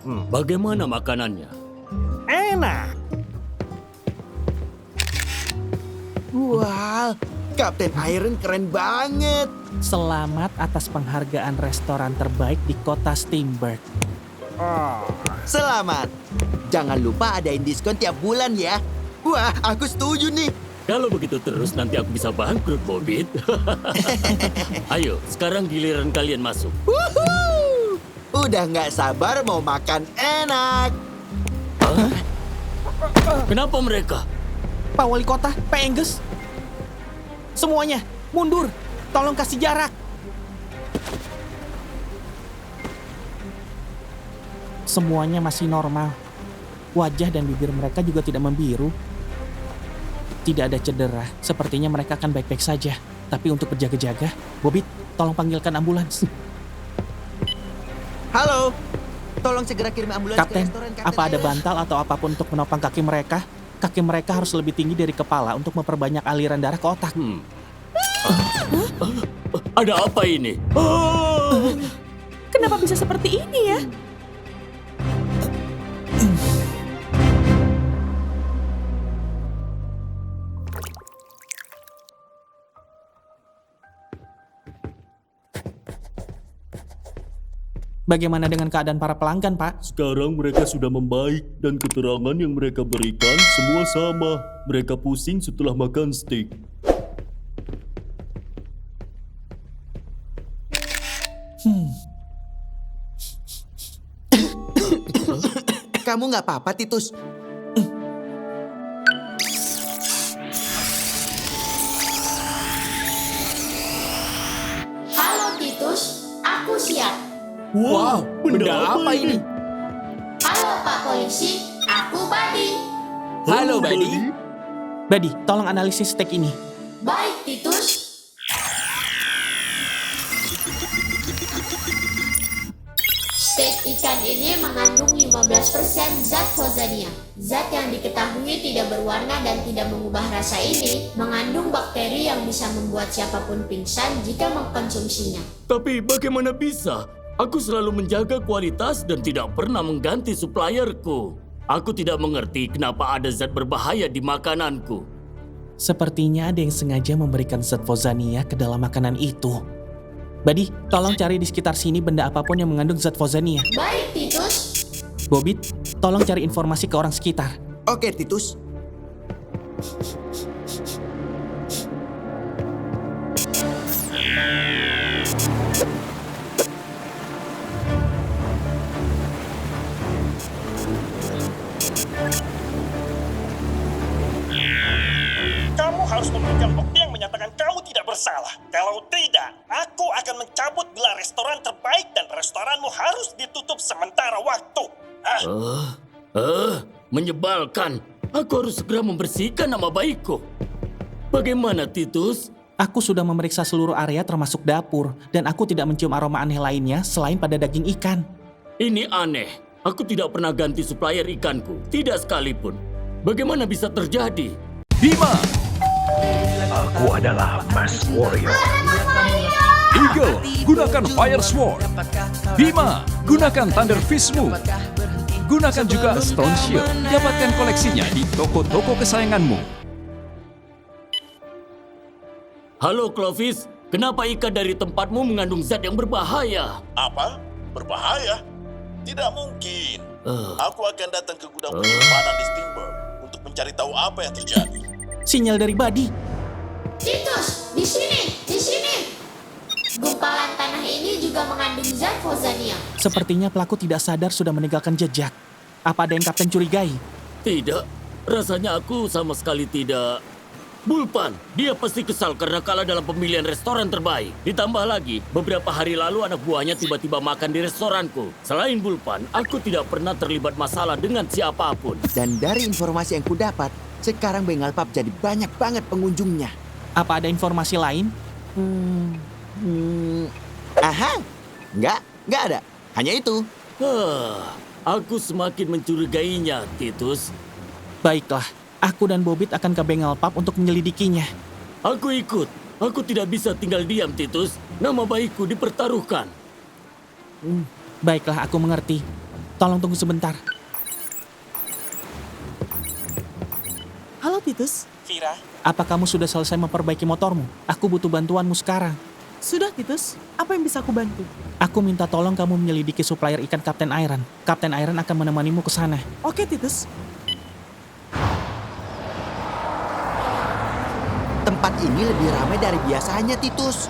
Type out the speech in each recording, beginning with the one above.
Bagaimana makanannya? Enak. Wow, Kapten Iron keren banget. Selamat atas penghargaan restoran terbaik di kota Steamburg. Selamat. Jangan lupa adain diskon tiap bulan ya. Wah, aku setuju nih. Kalau begitu terus nanti aku bisa bangkrut, Bobit. Ayo, sekarang giliran kalian masuk. Wuhuu. Udah nggak sabar mau makan enak. Kenapa mereka? Pak Wali Kota, Pak Angus. Semuanya, mundur. Tolong kasih jarak. Semuanya masih normal. Wajah dan bibir mereka juga tidak membiru. Tidak ada cedera. Sepertinya mereka akan baik-baik saja. Tapi untuk berjaga-jaga, Bobit, tolong panggilkan ambulans. Halo. Tolong segera kirim ambulans Kapten, ke restoran, Kapten. apa ada bantal atau apapun untuk menopang kaki mereka? Kaki mereka harus lebih tinggi dari kepala untuk memperbanyak aliran darah ke otak. Ada apa ini? Kenapa bisa seperti ini ya? Bagaimana dengan keadaan para pelanggan, Pak? Sekarang mereka sudah membaik dan keterangan yang mereka berikan semua sama. Mereka pusing setelah makan steak. Kamu nggak apa-apa, Titus? Halo Titus, aku siap. Wow, benda apa ini? Halo Pak Polisi, aku Buddy. Halo, Buddy. Buddy, tolong analisis steak ini. Baik Titus. Steak ikan ini mengandung 15% zat fosania. Zat yang diketahui tidak berwarna dan tidak mengubah rasa ini mengandung bakteri yang bisa membuat siapapun pingsan jika mengkonsumsinya. Tapi bagaimana bisa? Aku selalu menjaga kualitas dan tidak pernah mengganti supplierku. Aku tidak mengerti kenapa ada zat berbahaya di makananku. Sepertinya ada yang sengaja memberikan zat fosania ke dalam makanan itu. Buddy, tolong cari di sekitar sini benda apapun yang mengandung zat fosania. Baik Titus. Bobit, tolong cari informasi ke orang sekitar. Oke, Titus. Kamu harus memberikan bukti yang menyatakan kamu tidak bersalah. Kalau tidak, aku akan mencabut gelar restoran terbaik dan restoranmu harus ditutup sementara waktu. Menyebalkan. Aku harus segera membersihkan nama baikku. Bagaimana, Titus? Aku sudah memeriksa seluruh area termasuk dapur, dan aku tidak mencium aroma aneh lainnya selain pada daging ikan. Ini aneh. Aku tidak pernah ganti supplier ikanku. Tidak sekalipun. Bagaimana bisa terjadi? Bima. Aku adalah Mask Warrior. Eagle, gunakan Fire Sword. Bima, gunakan Thunder Fistmu. Gunakan juga Stone Shield. Dapatkan koleksinya di toko-toko kesayanganmu. Halo, Clovis. Kenapa ikan dari tempatmu mengandung zat yang berbahaya? Apa? Berbahaya? Tidak mungkin. Aku akan datang ke gudang penyimpanan di Steamburg untuk mencari tahu apa yang terjadi. Sinyal dari Buddy. Titus, di sini, di sini. Gumpalan tanah ini juga mengandung zat fosania. Sepertinya pelaku tidak sadar sudah meninggalkan jejak. Apa ada yang Kapten curigai? Tidak. Rasanya aku sama sekali tidak. Bulpan, dia pasti kesal karena kalah dalam pemilihan restoran terbaik. Ditambah lagi, beberapa hari lalu anak buahnya tiba-tiba makan di restoranku. Selain Bulpan, aku tidak pernah terlibat masalah dengan siapapun. Dan dari informasi yang kudapat, sekarang Bengal Pub jadi banyak banget pengunjungnya. Apa ada informasi lain? Aha, nggak ada. Hanya itu. Aku semakin mencurigainya, Titus. Baiklah, aku dan Bobit akan ke Bengal Pub untuk menyelidikinya. Aku ikut. Aku tidak bisa tinggal diam, Titus. Nama baikku dipertaruhkan. Baiklah, aku mengerti. Tolong tunggu sebentar. Halo Titus. Vira, Apa kamu sudah selesai memperbaiki motormu? Aku butuh bantuanmu sekarang. Sudah Titus, apa yang bisa aku bantu? Aku minta tolong kamu menyelidiki supplier ikan Kapten Iron. Kapten Iron akan menemanimu ke sana. Oke Titus. Tempat ini lebih ramai dari biasanya, Titus.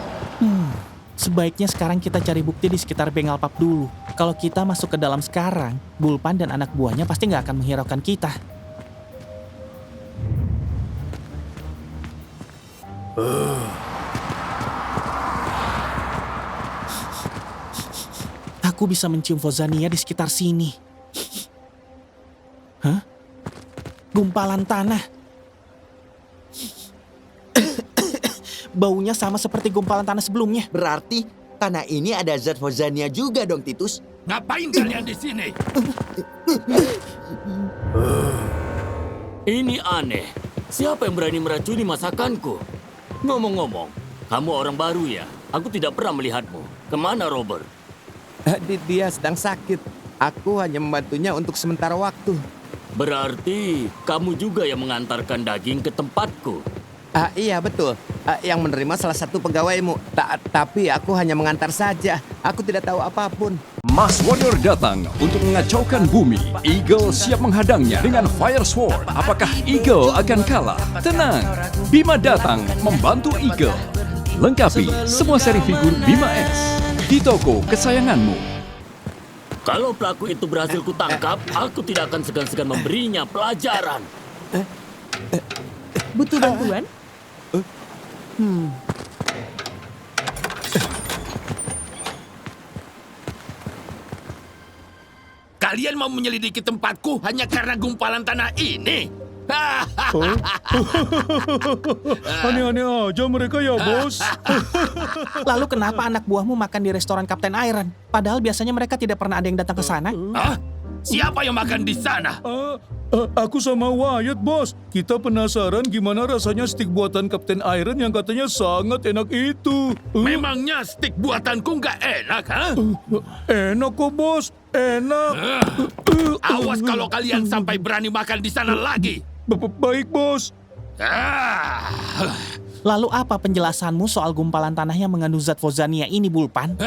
Sebaiknya sekarang kita cari bukti di sekitar Bengal Pub dulu. Kalau kita masuk ke dalam sekarang, Bulpan dan anak buahnya pasti nggak akan menghiraukan kita. Aku bisa mencium Fozania di sekitar sini. Hah? Gumpalan tanah. Baunya sama seperti gumpalan tanah sebelumnya. Berarti tanah ini ada zat Fozania juga dong, Titus. Ngapain kalian di sini? Ini aneh. Siapa yang berani meracuni masakanku? Ngomong-ngomong, kamu orang baru ya? Aku tidak pernah melihatmu. Kemana Robert? Dia sedang sakit. Aku hanya membantunya untuk sementara waktu. Berarti kamu juga yang mengantarkan daging ke tempatku. Iya betul. Yang menerima salah satu pegawaimu. Tapi aku hanya mengantar saja. Aku tidak tahu apapun. Mas Warrior datang untuk mengacaukan bumi. Eagle siap menghadangnya dengan Fire Sword. Apakah Eagle akan kalah? Tenang, Bima datang membantu Eagle. Lengkapi semua seri figur Bima X di toko kesayanganmu. Kalau pelaku itu berhasil kutangkap, aku tidak akan segan-segan memberinya pelajaran. Butuh bantuan? Kalian mau menyelidiki tempatku hanya karena gumpalan tanah ini? Aneh-aneh aja mereka ya, bos. Lalu kenapa anak buahmu makan di restoran Kapten Iron? Padahal biasanya mereka tidak pernah ada yang datang ke sana. Hah? Siapa yang makan di sana? Aku sama Wyatt, bos. Kita penasaran gimana rasanya stik buatan Kapten Iron yang katanya sangat enak itu. Memangnya stik buatanku nggak enak, ha? Enak kok, bos. Enak. Awas kalau kalian sampai berani makan di sana lagi. Baik, bos. Lalu apa penjelasanmu soal gumpalan tanah yang mengandung zat Fozania ini, Bulpan?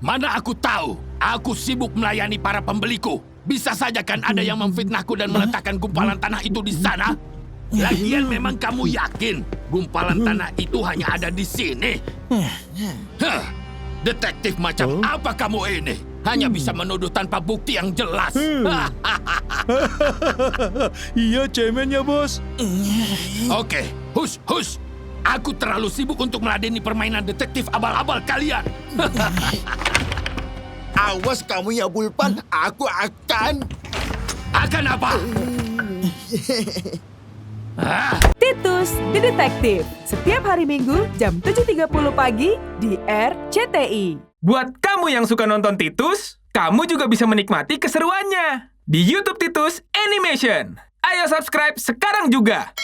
Mana aku tahu? Aku sibuk melayani para pembeliku. Bisa saja kan ada yang memfitnahku dan meletakkan gumpalan tanah itu di sana? Lagian memang kamu yakin gumpalan tanah itu hanya ada di sini? Detektif macam apa kamu ini? Hanya bisa menuduh tanpa bukti yang jelas. Iya, cemennya, bos. Oke, hush. Aku terlalu sibuk untuk meladeni permainan detektif abal-abal kalian. Awas kamu ya, Bulpan. Aku akan... Akan apa? Titus, The Detective. Setiap hari Minggu jam 7.30 pagi di RCTI. Buat kamu yang suka nonton Titus, kamu juga bisa menikmati keseruannya di YouTube Titus Animation. Ayo subscribe sekarang juga.